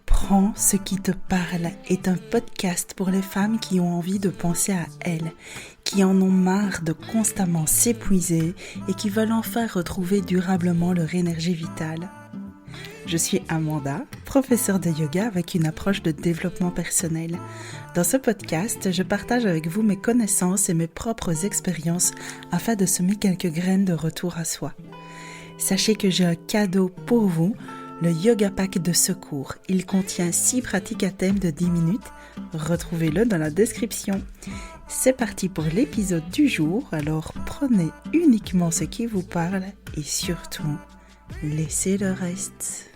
Prends ce qui te parle est un podcast pour les femmes qui ont envie de penser à elles, qui en ont marre de constamment s'épuiser et qui veulent enfin retrouver durablement leur énergie vitale. Je suis Amanda, professeure de yoga avec une approche de développement personnel. Dans ce podcast, je partage avec vous mes connaissances et mes propres expériences afin de semer quelques graines de retour à soi. Sachez que j'ai un cadeau pour vous, le Yoga Pack de secours. Il contient 6 pratiques à thème de 10 minutes. Retrouvez-le dans la description. C'est parti pour l'épisode du jour, alors prenez uniquement ce qui vous parle et surtout, laissez le reste.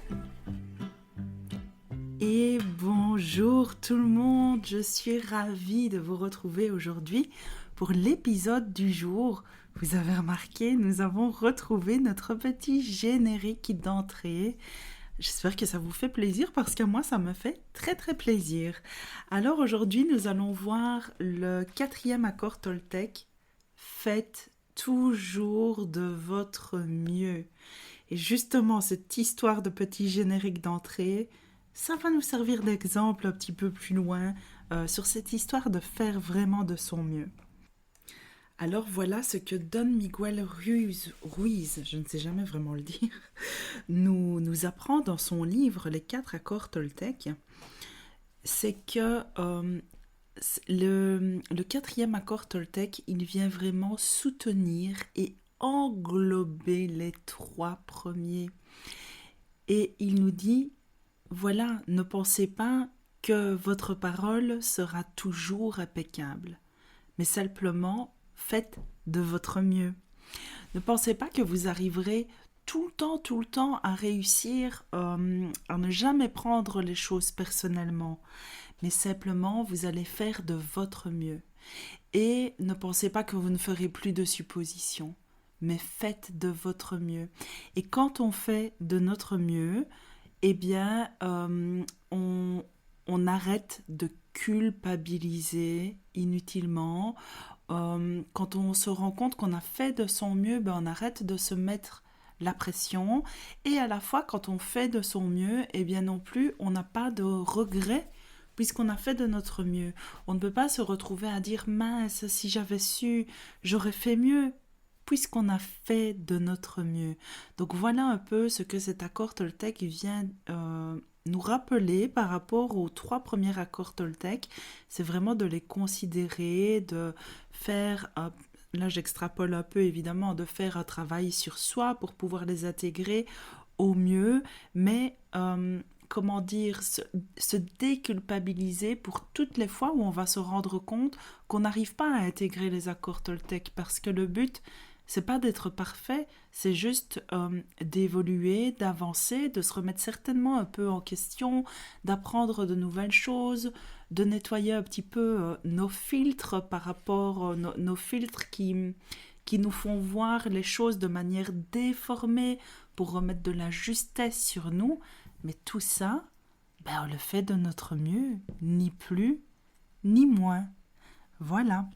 Et bonjour tout le monde, je suis ravie de vous retrouver aujourd'hui pour l'épisode du jour. Vous avez remarqué, nous avons retrouvé notre petit générique d'entrée. J'espère que ça vous fait plaisir parce que moi, ça me fait très très plaisir. Alors aujourd'hui, nous allons voir le 4e accord Toltec. Faites toujours de votre mieux. Et justement, cette histoire de petit générique d'entrée, ça va nous servir d'exemple un petit peu plus loin sur cette histoire de faire vraiment de son mieux. Alors voilà ce que Don Miguel Ruiz, je ne sais jamais vraiment le dire, nous apprend dans son livre Les 4 accords Toltec. C'est que le 4e accord Toltec, il vient vraiment soutenir et englober les 3 premiers. Et il nous dit, voilà, ne pensez pas que votre parole sera toujours impeccable, mais simplement faites de votre mieux. Ne pensez pas que vous arriverez tout le temps à réussir, à ne jamais prendre les choses personnellement, mais simplement vous allez faire de votre mieux. Et ne pensez pas que vous ne ferez plus de suppositions, mais faites de votre mieux. Et quand on fait de notre mieux, eh bien, on arrête de culpabiliser inutilement. Quand on se rend compte qu'on a fait de son mieux, on arrête de se mettre la pression. Et à la fois, quand on fait de son mieux, eh bien non plus, on n'a pas de regrets puisqu'on a fait de notre mieux. On ne peut pas se retrouver à dire « mince, si j'avais su, j'aurais fait mieux ». Puisqu'on a fait de notre mieux. Donc voilà un peu ce que cet accord Toltec vient nous rappeler par rapport aux 3 premiers accords Toltec. C'est vraiment de les considérer, de faire, là j'extrapole un peu évidemment, de faire un travail sur soi pour pouvoir les intégrer au mieux, mais comment dire, se déculpabiliser pour toutes les fois où on va se rendre compte qu'on n'arrive pas à intégrer les accords Toltec, parce que le but, c'est pas d'être parfait, c'est juste d'évoluer, d'avancer, de se remettre certainement un peu en question, d'apprendre de nouvelles choses, de nettoyer un petit peu nos filtres par rapport nos filtres qui nous font voir les choses de manière déformée pour remettre de la justesse sur nous. Mais tout ça, on le fait de notre mieux, ni plus, ni moins. Voilà.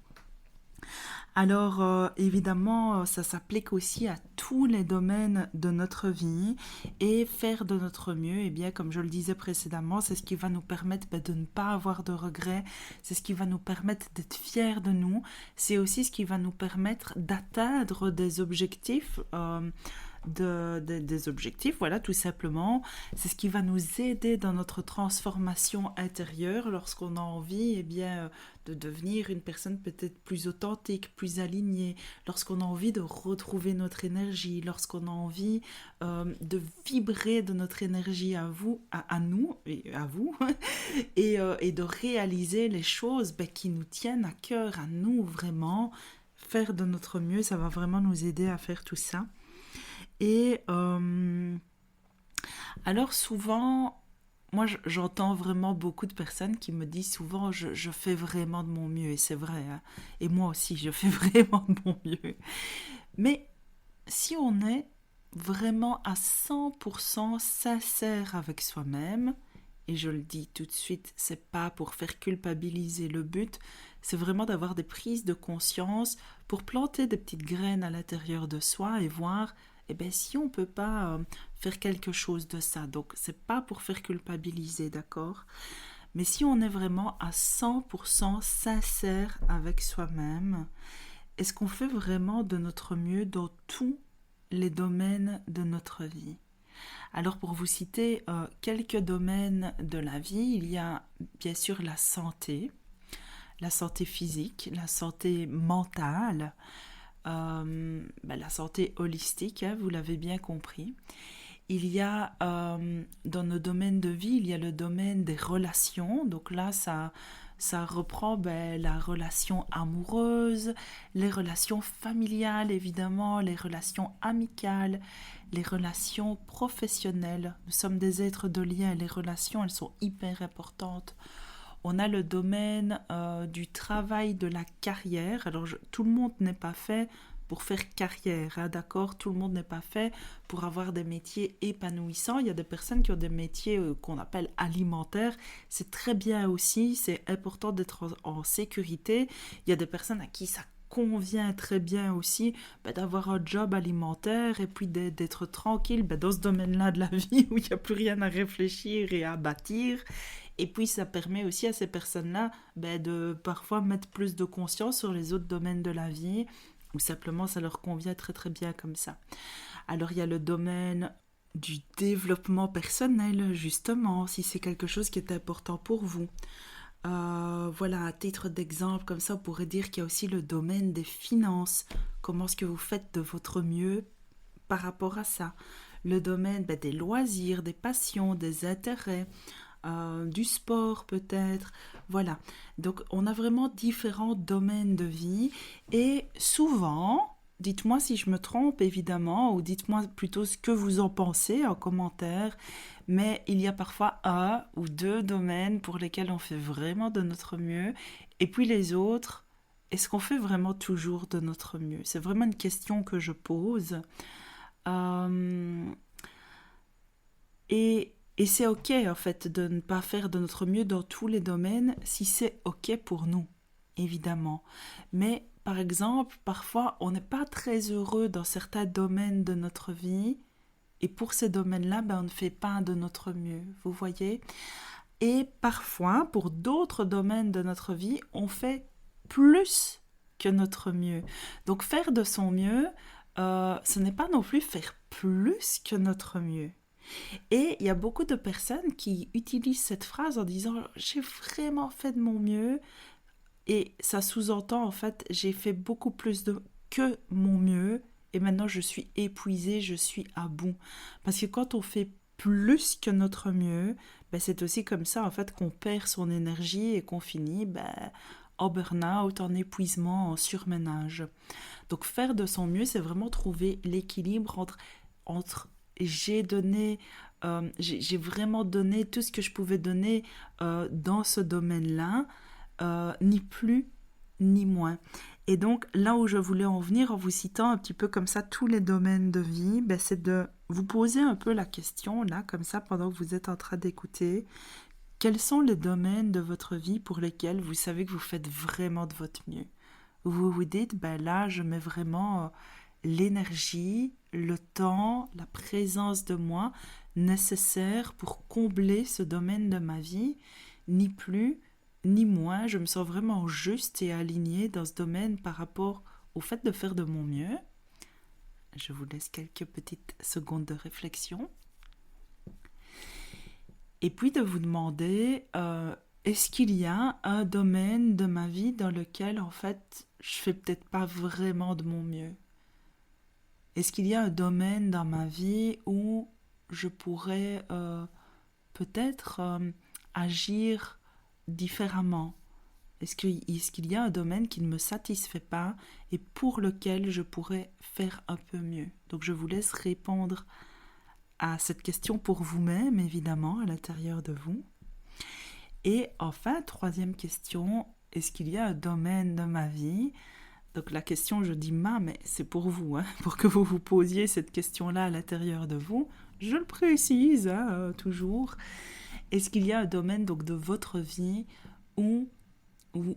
Alors évidemment, ça s'applique aussi à tous les domaines de notre vie, et faire de notre mieux, eh bien, comme je le disais précédemment, c'est ce qui va nous permettre de ne pas avoir de regrets, c'est ce qui va nous permettre d'être fiers de nous, c'est aussi ce qui va nous permettre d'atteindre des objectifs, des objectifs, voilà, tout simplement. C'est ce qui va nous aider dans notre transformation intérieure lorsqu'on a envie, eh bien, de devenir une personne peut-être plus authentique, plus alignée, lorsqu'on a envie de retrouver notre énergie, lorsqu'on a envie de vibrer de notre énergie à nous et à vous, et de réaliser les choses qui nous tiennent à cœur, à nous vraiment. Faire de notre mieux, ça va vraiment nous aider à faire tout ça. Et alors souvent, moi j'entends vraiment beaucoup de personnes qui me disent souvent je fais vraiment de mon mieux, et c'est vrai, hein, et moi aussi je fais vraiment de mon mieux. Mais si on est vraiment à 100% sincère avec soi-même, et je le dis tout de suite, c'est pas pour faire culpabiliser, le but, c'est vraiment d'avoir des prises de conscience pour planter des petites graines à l'intérieur de soi et voir, Eh bien, si on ne peut pas faire quelque chose de ça, donc c'est pas pour faire culpabiliser, d'accord? Mais si on est vraiment à 100% sincère avec soi-même, est-ce qu'on fait vraiment de notre mieux dans tous les domaines de notre vie? Alors pour vous citer quelques domaines de la vie, il y a bien sûr la santé physique, la santé mentale, la santé holistique, hein, vous l'avez bien compris. Il y a dans nos domaines de vie, il y a le domaine des relations. Donc là, ça reprend la relation amoureuse, les relations familiales évidemment, les relations amicales, les relations professionnelles. Nous sommes des êtres de lien et les relations, elles sont hyper importantes. On a le domaine du travail, de la carrière. Alors, tout le monde n'est pas fait pour faire carrière, hein, d'accord? Tout le monde n'est pas fait pour avoir des métiers épanouissants. Il y a des personnes qui ont des métiers qu'on appelle alimentaires. C'est très bien aussi, c'est important d'être en sécurité. Il y a des personnes à qui ça convient très bien aussi d'avoir un job alimentaire et puis d'être tranquille dans ce domaine-là de la vie où il n'y a plus rien à réfléchir et à bâtir. Et puis ça permet aussi à ces personnes-là de parfois mettre plus de conscience sur les autres domaines de la vie, ou simplement ça leur convient très très bien comme ça. Alors il y a le domaine du développement personnel, justement, si c'est quelque chose qui est important pour vous. Voilà, à titre d'exemple, comme ça, on pourrait dire qu'il y a aussi le domaine des finances. Comment est-ce que vous faites de votre mieux par rapport à ça? Le domaine des loisirs, des passions, des intérêts, du sport peut-être. Voilà. Donc on a vraiment différents domaines de vie et souvent, dites-moi si je me trompe évidemment, ou dites-moi plutôt ce que vous en pensez en commentaire, mais il y a parfois un ou deux domaines pour lesquels on fait vraiment de notre mieux et puis les autres, est-ce qu'on fait vraiment toujours de notre mieux? C'est vraiment une question que je pose. Euh, et c'est ok en fait de ne pas faire de notre mieux dans tous les domaines si c'est ok pour nous, évidemment. Mais par exemple, parfois on n'est pas très heureux dans certains domaines de notre vie et pour ces domaines-là, on ne fait pas de notre mieux, vous voyez? Et parfois, pour d'autres domaines de notre vie, on fait plus que notre mieux. Donc faire de son mieux, ce n'est pas non plus faire plus que notre mieux. Et il y a beaucoup de personnes qui utilisent cette phrase en disant j'ai vraiment fait de mon mieux et ça sous-entend en fait j'ai fait beaucoup plus que mon mieux et maintenant je suis épuisée, je suis à bout. Parce que quand on fait plus que notre mieux, c'est aussi comme ça en fait qu'on perd son énergie et qu'on finit en burn-out, en épuisement, en surménage. Donc faire de son mieux, c'est vraiment trouver l'équilibre entre j'ai donné, j'ai vraiment donné tout ce que je pouvais donner dans ce domaine-là, ni plus ni moins. Et donc là où je voulais en venir en vous citant un petit peu comme ça tous les domaines de vie, c'est de vous poser un peu la question là comme ça pendant que vous êtes en train d'écouter. Quels sont les domaines de votre vie pour lesquels vous savez que vous faites vraiment de votre mieux? Vous vous dites, là je mets vraiment l'énergie, le temps, la présence de moi nécessaire pour combler ce domaine de ma vie, ni plus ni moins. Je me sens vraiment juste et alignée dans ce domaine par rapport au fait de faire de mon mieux. Je vous laisse quelques petites secondes de réflexion. Et puis de vous demander, est-ce qu'il y a un domaine de ma vie dans lequel en fait je fais peut-être pas vraiment de mon mieux? Est-ce qu'il y a un domaine dans ma vie où je pourrais peut-être agir différemment? Est-ce qu'il y a un domaine qui ne me satisfait pas et pour lequel je pourrais faire un peu mieux? Donc je vous laisse répondre à cette question pour vous-même, évidemment, à l'intérieur de vous. Et enfin, troisième question, est-ce qu'il y a un domaine de ma vie? Donc la question, je dis mais c'est pour vous, hein, pour que vous vous posiez cette question-là à l'intérieur de vous. Je le précise, hein, toujours. Est-ce qu'il y a un domaine donc, de votre vie où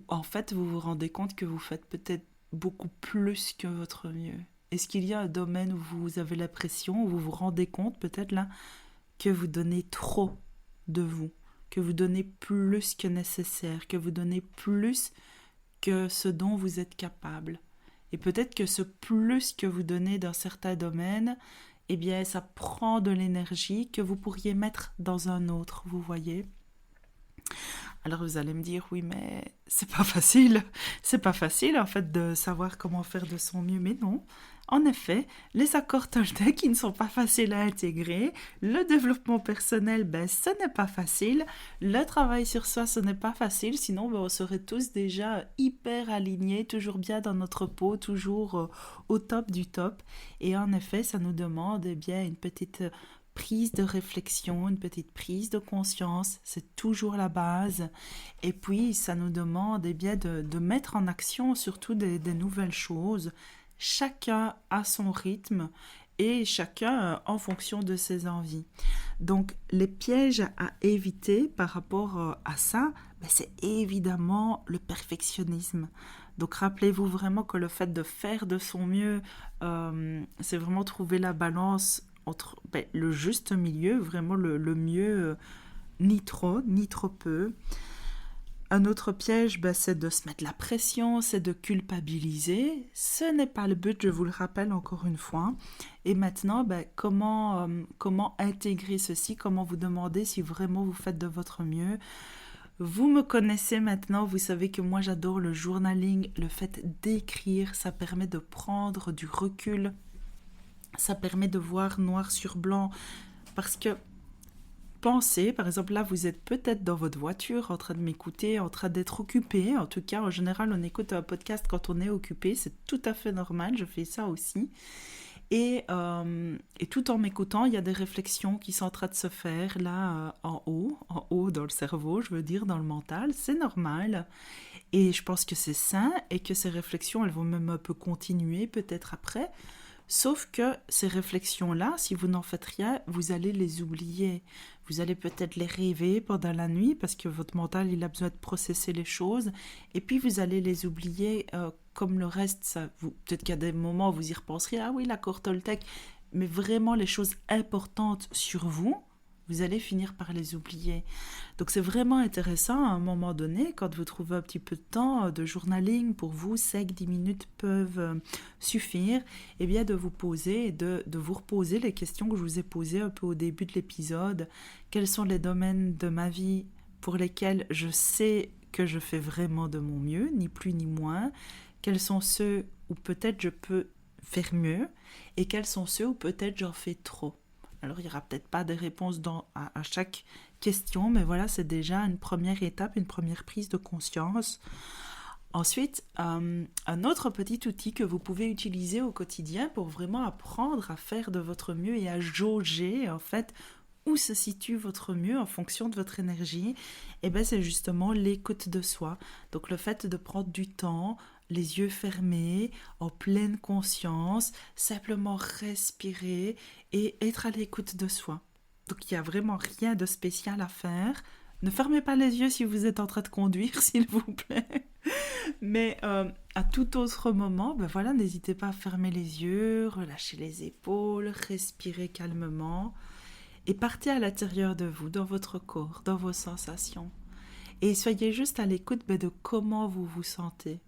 en fait vous vous rendez compte que vous faites peut-être beaucoup plus que votre mieux? Est-ce qu'il y a un domaine où vous avez l'impression, où vous vous rendez compte peut-être là, que vous donnez trop de vous, que vous donnez plus que nécessaire, que vous donnez plus que ce dont vous êtes capable. Et peut-être que ce plus que vous donnez dans certains domaines, eh bien, ça prend de l'énergie que vous pourriez mettre dans un autre, vous voyez. Alors vous allez me dire, oui, mais c'est pas facile. C'est pas facile, en fait, de savoir comment faire de son mieux. Mais non. En effet, les accords Toltec, ils ne sont pas faciles à intégrer. Le développement personnel, ben, ce n'est pas facile. Le travail sur soi, ce n'est pas facile. Sinon, ben, on serait tous déjà hyper alignés, toujours bien dans notre peau, toujours au top du top. Et en effet, ça nous demande, eh bien, une petite prise de réflexion, une petite prise de conscience, c'est toujours la base. Et puis, ça nous demande eh bien, de mettre en action surtout des nouvelles choses, chacun à son rythme et chacun en fonction de ses envies. Donc, les pièges à éviter par rapport à ça, ben, c'est évidemment le perfectionnisme. Donc, rappelez-vous vraiment que le fait de faire de son mieux, c'est vraiment trouver la balance entre le juste milieu, vraiment le mieux, ni trop, ni trop peu. Un autre piège, c'est de se mettre la pression, c'est de culpabiliser. Ce n'est pas le but, je vous le rappelle encore une fois. Et maintenant, comment intégrer ceci, comment vous demander si vraiment vous faites de votre mieux. Vous me connaissez maintenant, vous savez que moi j'adore le journaling, le fait d'écrire, ça permet de prendre du recul. Ça permet de voir noir sur blanc parce que pensez, par exemple là vous êtes peut-être dans votre voiture en train de m'écouter, en train d'être occupé, en tout cas en général on écoute un podcast quand on est occupé, c'est tout à fait normal, je fais ça aussi. Et tout en m'écoutant, il y a des réflexions qui sont en train de se faire là en haut dans le cerveau, je veux dire dans le mental, c'est normal. Et je pense que c'est sain et que ces réflexions elles vont même un peu continuer peut-être après. Sauf que ces réflexions-là, si vous n'en faites rien, vous allez les oublier. Vous allez peut-être les rêver pendant la nuit parce que votre mental, il a besoin de processer les choses. Et puis, vous allez les oublier comme le reste. Peut-être qu'il y a des moments où vous y repenserez. Ah oui, l'accord Toltec. Mais vraiment, les choses importantes sur vous, vous allez finir par les oublier. Donc c'est vraiment intéressant à un moment donné, quand vous trouvez un petit peu de temps de journaling, pour vous, 5-10 minutes peuvent suffire, et bien de vous poser, de vous reposer les questions que je vous ai posées un peu au début de l'épisode. Quels sont les domaines de ma vie pour lesquels je sais que je fais vraiment de mon mieux, ni plus ni moins? Quels sont ceux où peut-être je peux faire mieux? Et quels sont ceux où peut-être j'en fais trop? Alors, il n'y aura peut-être pas de réponse à chaque question, mais voilà, c'est déjà une première étape, une première prise de conscience. Ensuite, un autre petit outil que vous pouvez utiliser au quotidien pour vraiment apprendre à faire de votre mieux et à jauger, en fait, où se situe votre mieux en fonction de votre énergie, et c'est justement l'écoute de soi. Donc, le fait de prendre du temps, les yeux fermés, en pleine conscience, simplement respirer et être à l'écoute de soi. Donc il n'y a vraiment rien de spécial à faire. Ne fermez pas les yeux si vous êtes en train de conduire, s'il vous plaît. Mais à tout autre moment, voilà, n'hésitez pas à fermer les yeux, relâcher les épaules, respirer calmement et partez à l'intérieur de vous, dans votre corps, dans vos sensations. Et soyez juste à l'écoute de comment vous vous sentez.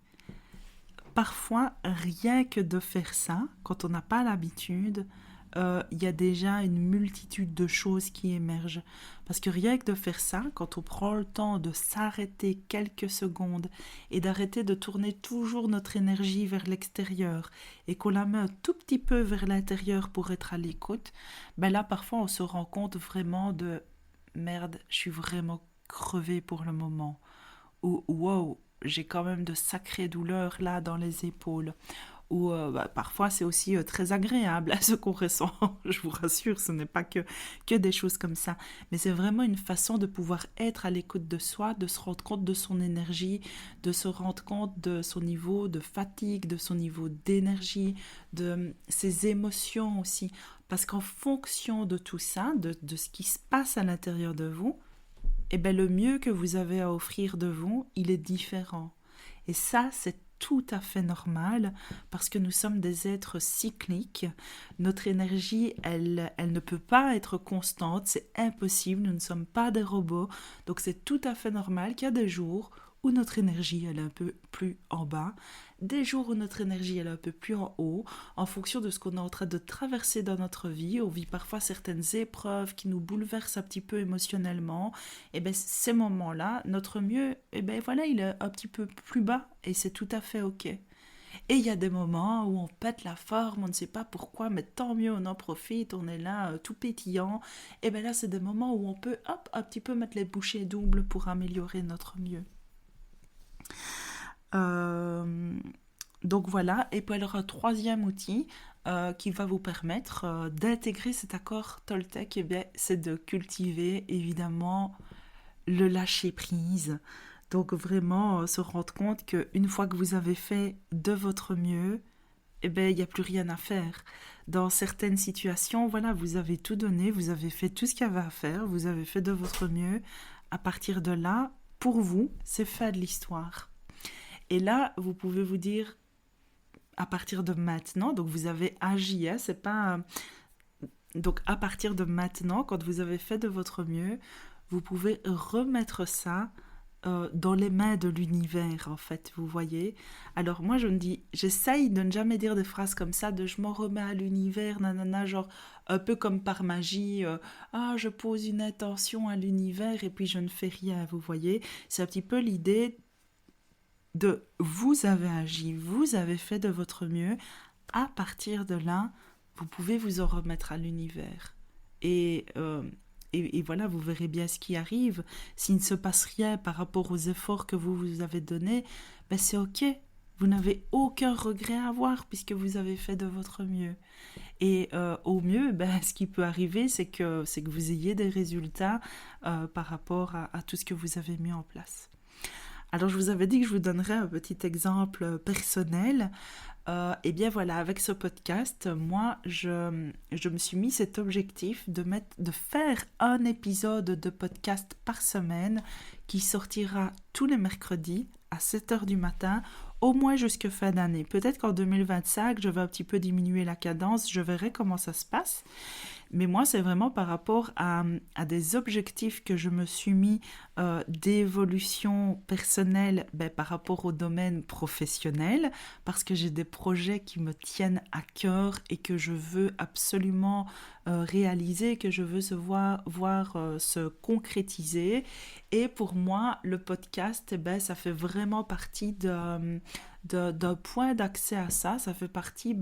Parfois, rien que de faire ça, quand on n'a pas l'habitude, il y a déjà une multitude de choses qui émergent. Parce que rien que de faire ça, quand on prend le temps de s'arrêter quelques secondes et d'arrêter de tourner toujours notre énergie vers l'extérieur et qu'on la met un tout petit peu vers l'intérieur pour être à l'écoute, là, parfois, on se rend compte vraiment de « merde, je suis vraiment crevée pour le moment » ou « wow, j'ai quand même de sacrées douleurs là dans les épaules » ou parfois c'est aussi très agréable à ce qu'on ressent, je vous rassure, ce n'est pas que des choses comme ça, mais c'est vraiment une façon de pouvoir être à l'écoute de soi, de se rendre compte de son énergie, de se rendre compte de son niveau de fatigue, de son niveau d'énergie, de ses émotions aussi, parce qu'en fonction de tout ça, de ce qui se passe à l'intérieur de vous, le mieux que vous avez à offrir de vous, il est différent. Et ça, c'est tout à fait normal parce que nous sommes des êtres cycliques. Notre énergie, elle ne peut pas être constante, c'est impossible, nous ne sommes pas des robots. Donc c'est tout à fait normal qu'il y a des jours où notre énergie elle est un peu plus en bas, des jours où notre énergie elle est un peu plus en haut, en fonction de ce qu'on est en train de traverser dans notre vie. On vit parfois certaines épreuves qui nous bouleversent un petit peu émotionnellement. Et bien ces moments-là, notre mieux, et ben voilà, il est un petit peu plus bas et c'est tout à fait ok. Et il y a des moments où on pète la forme, on ne sait pas pourquoi, mais tant mieux, on en profite, on est là tout pétillant. Et bien là, c'est des moments où on peut, hop, un petit peu mettre les bouchées doubles pour améliorer notre mieux. Euh, donc voilà, et puis alors un troisième outil qui va vous permettre d'intégrer cet accord Toltec, eh bien, c'est de cultiver évidemment le lâcher prise. Donc vraiment se rendre compte qu'une fois que vous avez fait de votre mieux, eh ben, il n'y a plus rien à faire. Dans certaines situations, voilà, vous avez tout donné, vous avez fait tout ce qu'il y avait à faire, vous avez fait de votre mieux. À partir de là, pour vous, c'est fait de l'histoire. Et là, vous pouvez vous dire, à partir de maintenant, donc vous avez agi, hein, c'est pas... Donc à partir de maintenant, quand vous avez fait de votre mieux, vous pouvez remettre ça dans les mains de l'univers, en fait, vous voyez. Alors moi, j'essaye de ne jamais dire des phrases comme ça, de je m'en remets à l'univers, nanana, genre un peu comme par magie, je pose une intention à l'univers et puis je ne fais rien, vous voyez. C'est un petit peu l'idée de vous avez agi, vous avez fait de votre mieux. À partir de là, vous pouvez vous en remettre à l'univers. Et, euh, et voilà, vous verrez bien ce qui arrive. S'il ne se passe rien par rapport aux efforts que vous avez donnés, ben c'est ok. Vous n'avez aucun regret à avoir puisque vous avez fait de votre mieux. Et au mieux, ben, ce qui peut arriver, c'est que vous ayez des résultats par rapport à tout ce que vous avez mis en place. Alors, je vous avais dit que je vous donnerais un petit exemple personnel. Et bien voilà, avec ce podcast, moi, je me suis mis cet objectif de faire un épisode de podcast par semaine qui sortira tous les mercredis à 7 heures du matin, au moins jusqu'à fin d'année. Peut-être qu'en 2025, je vais un petit peu diminuer la cadence, je verrai comment ça se passe. Mais moi, c'est vraiment par rapport à des objectifs que je me suis mis d'évolution personnelle par rapport au domaine professionnel, parce que j'ai des projets qui me tiennent à cœur et que je veux absolument réaliser, que je veux voir se concrétiser. Et pour moi, le podcast, ça fait vraiment partie d'un point d'accès à ça. Ça fait partie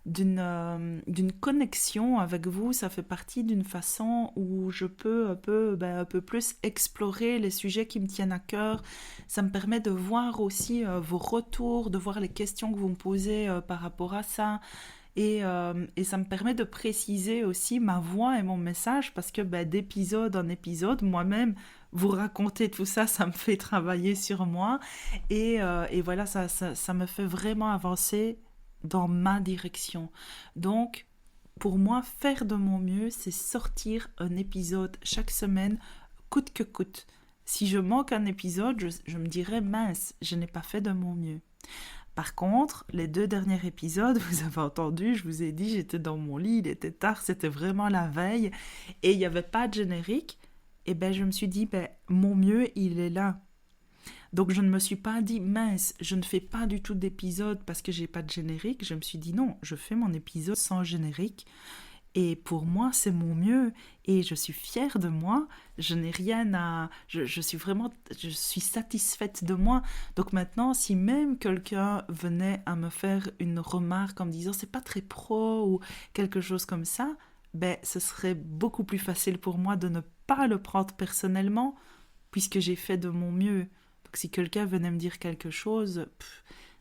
d'une connexion avec vous, ça fait partie d'une façon où je peux un peu plus explorer les sujets qui me tiennent à cœur. Ça me permet de voir aussi vos retours, de voir les questions que vous me posez par rapport à ça. Et ça me permet de préciser aussi ma voix et mon message parce que d'épisode en épisode, moi-même, vous raconter tout ça, ça me fait travailler sur moi. Et voilà, ça me fait vraiment avancer dans ma direction. Donc, pour moi, faire de mon mieux, c'est sortir un épisode chaque semaine, coûte que coûte. Si je manque un épisode, je me dirais, mince, je n'ai pas fait de mon mieux. Par contre, les 2 derniers épisodes, vous avez entendu, je vous ai dit, j'étais dans mon lit, il était tard, c'était vraiment la veille, et il n'y avait pas de générique, et je me suis dit, mon mieux, il est là. Donc je ne me suis pas dit, mince, je ne fais pas du tout d'épisode parce que j'ai pas de générique. Je me suis dit, non, je fais mon épisode sans générique. Et pour moi, c'est mon mieux. Et je suis fière de moi. Je n'ai rien à... Je suis satisfaite de moi. Donc maintenant, si même quelqu'un venait à me faire une remarque en me disant, c'est pas très pro ou quelque chose comme ça, ce serait beaucoup plus facile pour moi de ne pas le prendre personnellement puisque j'ai fait de mon mieux. Donc si quelqu'un venait me dire quelque chose,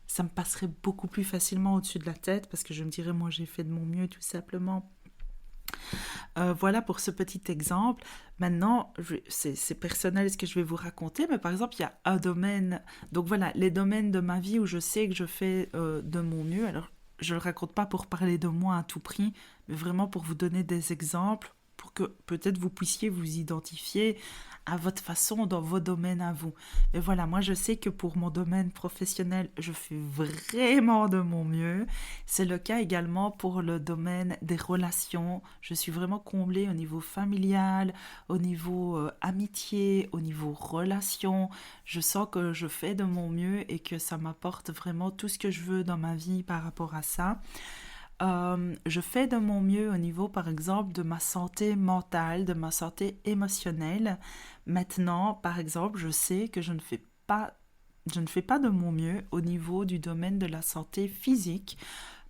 ça me passerait beaucoup plus facilement au-dessus de la tête parce que je me dirais, moi j'ai fait de mon mieux tout simplement. Voilà pour ce petit exemple. Maintenant, c'est personnel ce que je vais vous raconter, mais par exemple, il y a un domaine, donc voilà, les domaines de ma vie où je sais que je fais de mon mieux. Alors, je ne le raconte pas pour parler de moi à tout prix, mais vraiment pour vous donner des exemples pour que peut-être vous puissiez vous identifier à votre façon dans vos domaines à vous. Mais voilà, moi je sais que pour mon domaine professionnel, je fais vraiment de mon mieux. C'est le cas également pour le domaine des relations. Je suis vraiment comblée au niveau familial, au niveau amitié, au niveau relations. Je sens que je fais de mon mieux et que ça m'apporte vraiment tout ce que je veux dans ma vie par rapport à ça. Je fais de mon mieux au niveau, par exemple, de ma santé mentale, de ma santé émotionnelle. Maintenant, par exemple, je sais que je ne fais pas de mon mieux au niveau du domaine de la santé physique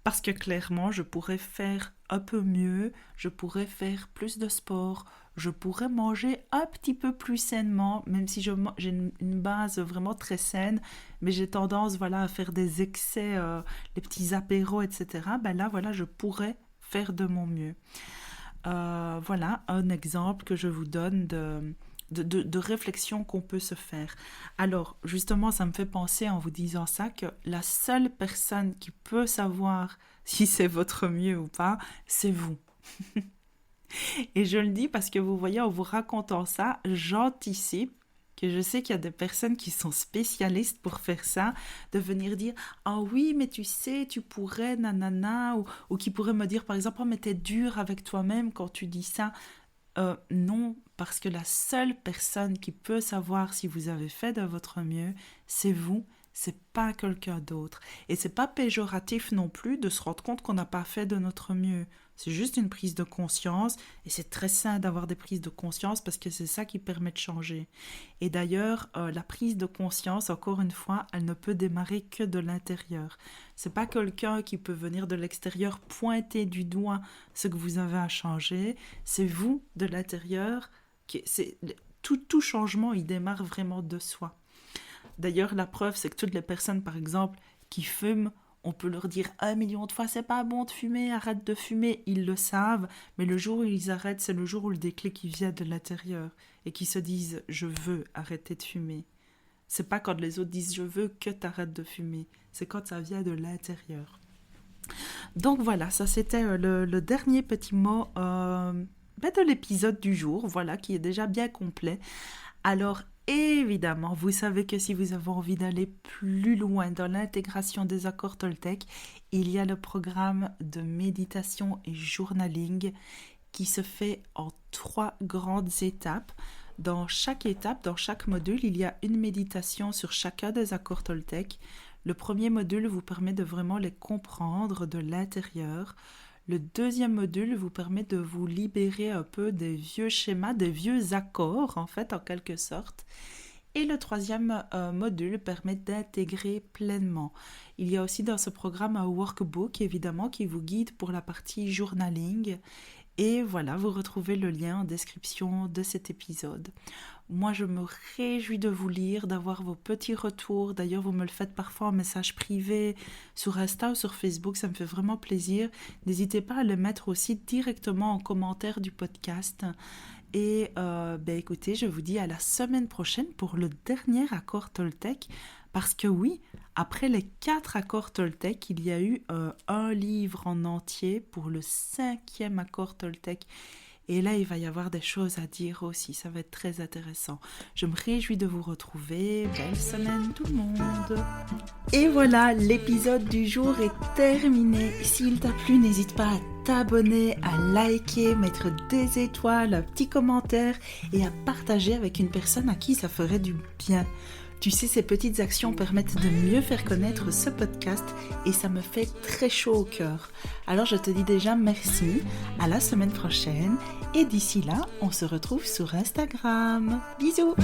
parce que clairement, je pourrais faire un peu mieux, je pourrais faire plus de sport, je pourrais manger un petit peu plus sainement, même si j'ai une base vraiment très saine, mais j'ai tendance voilà, à faire des excès, les petits apéros, etc. Ben là, voilà, je pourrais faire de mon mieux. Voilà un exemple que je vous donne de réflexion qu'on peut se faire. Alors, justement, ça me fait penser en vous disant ça que la seule personne qui peut savoir si c'est votre mieux ou pas, c'est vous. Et je le dis parce que vous voyez, en vous racontant ça, j'anticipe que je sais qu'il y a des personnes qui sont spécialistes pour faire ça, de venir dire «Ah oui, mais tu sais, tu pourrais, nanana», ou qui pourraient me dire par exemple «Oh, mais t'es dur avec toi-même quand tu dis ça». Non, parce que la seule personne qui peut savoir si vous avez fait de votre mieux, c'est vous, c'est pas quelqu'un d'autre. Et c'est pas péjoratif non plus de se rendre compte qu'on n'a pas fait de notre mieux. C'est juste une prise de conscience et c'est très sain d'avoir des prises de conscience parce que c'est ça qui permet de changer. Et d'ailleurs, la prise de conscience, encore une fois, elle ne peut démarrer que de l'intérieur. C'est pas quelqu'un qui peut venir de l'extérieur pointer du doigt ce que vous avez à changer. C'est vous, de l'intérieur, tout changement, il démarre vraiment de soi. D'ailleurs, la preuve, c'est que toutes les personnes, par exemple, qui fument, on peut leur dire 1 million de fois, c'est pas bon de fumer, arrête de fumer. Ils le savent, mais le jour où ils arrêtent, c'est le jour où le déclic vient de l'intérieur et qu'ils se disent, je veux arrêter de fumer. C'est pas quand les autres disent, je veux que t'arrêtes de fumer. C'est quand ça vient de l'intérieur. Donc voilà, ça c'était le dernier petit mot de l'épisode du jour, voilà, qui est déjà bien complet. Alors évidemment, vous savez que si vous avez envie d'aller plus loin dans l'intégration des accords Toltec, il y a le programme de méditation et journaling qui se fait en 3 grandes étapes. Dans chaque étape, dans chaque module, il y a une méditation sur chacun des accords Toltec. Le premier module vous permet de vraiment les comprendre de l'intérieur. Le deuxième module vous permet de vous libérer un peu des vieux schémas, des vieux accords, en fait, en quelque sorte. Et le troisième module permet d'intégrer pleinement. Il y a aussi dans ce programme un workbook, évidemment, qui vous guide pour la partie journaling. Et voilà, vous retrouvez le lien en description de cet épisode. Moi, je me réjouis de vous lire, d'avoir vos petits retours. D'ailleurs, vous me le faites parfois en message privé sur Insta ou sur Facebook. Ça me fait vraiment plaisir. N'hésitez pas à le mettre aussi directement en commentaire du podcast. Et écoutez, je vous dis à la semaine prochaine pour le dernier accord Toltec. Parce que oui, après les 4 accords Toltec, il y a eu un livre en entier pour le 5e accord Toltec. Et là, il va y avoir des choses à dire aussi. Ça va être très intéressant. Je me réjouis de vous retrouver. Belle semaine tout le monde. Et voilà, l'épisode du jour est terminé. S'il t'a plu, n'hésite pas à t'abonner, à liker, mettre des étoiles, un petit commentaire et à partager avec une personne à qui ça ferait du bien. Tu sais, ces petites actions permettent de mieux faire connaître ce podcast et ça me fait très chaud au cœur. Alors je te dis déjà merci, à la semaine prochaine et d'ici là, on se retrouve sur Instagram. Bisous!